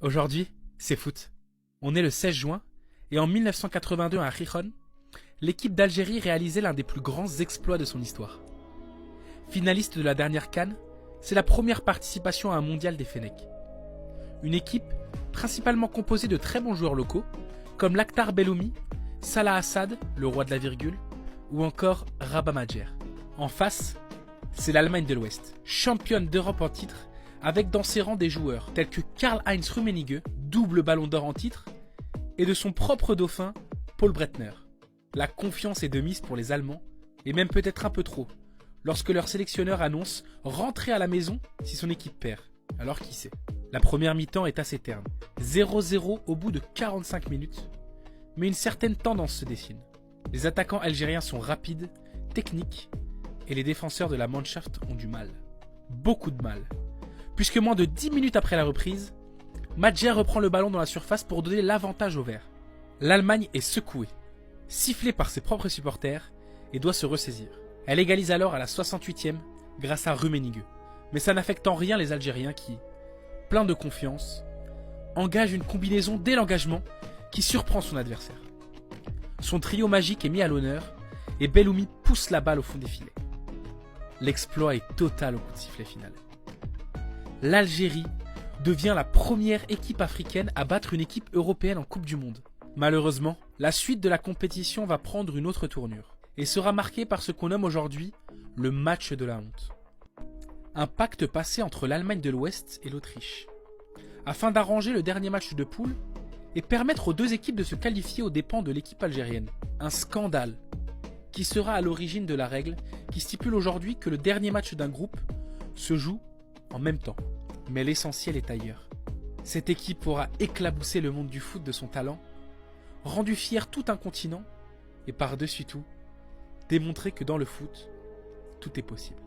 Aujourd'hui, c'est foot. On est le 16 juin et en 1982 à Gijón, l'équipe d'Algérie réalisait l'un des plus grands exploits de son histoire. Finaliste de la dernière CAN, c'est la première participation à un mondial des Fennecs. Une équipe principalement composée de très bons joueurs locaux, comme Lakhdar Belhoumi, Salah Assad, le roi de la virgule, ou encore Rabah Madjer. En face, c'est l'Allemagne de l'Ouest, championne d'Europe en titre, avec dans ses rangs des joueurs tels que Karl-Heinz Rummenigge, double ballon d'or en titre, et de son propre dauphin, Paul Breitner. La confiance est de mise pour les Allemands, et même peut-être un peu trop, lorsque leur sélectionneur annonce rentrer à la maison si son équipe perd. Alors qui sait? La première mi-temps est assez terne, 0-0 au bout de 45 minutes, mais une certaine tendance se dessine. Les attaquants algériens sont rapides, techniques, et les défenseurs de la Mannschaft ont du mal. Beaucoup de mal. Puisque moins de 10 minutes après la reprise, Madjer reprend le ballon dans la surface pour donner l'avantage au vert. L'Allemagne est secouée, sifflée par ses propres supporters, et doit se ressaisir. Elle égalise alors à la 68e grâce à Rummenigge. Mais ça n'affecte en rien les Algériens qui, pleins de confiance, engagent une combinaison dès l'engagement qui surprend son adversaire. Son trio magique est mis à l'honneur et Belhoumi pousse la balle au fond des filets. L'exploit est total au coup de sifflet final. L'Algérie devient la première équipe africaine à battre une équipe européenne en Coupe du Monde. Malheureusement, la suite de la compétition va prendre une autre tournure et sera marquée par ce qu'on nomme aujourd'hui le match de la honte. Un pacte passé entre l'Allemagne de l'Ouest et l'Autriche, afin d'arranger le dernier match de poule et permettre aux deux équipes de se qualifier aux dépens de l'équipe algérienne. Un scandale qui sera à l'origine de la règle qui stipule aujourd'hui que le dernier match d'un groupe se joue en même temps. Mais l'essentiel est ailleurs. Cette équipe aura éclaboussé le monde du foot de son talent, rendu fier tout un continent et par-dessus tout, démontré que dans le foot, tout est possible.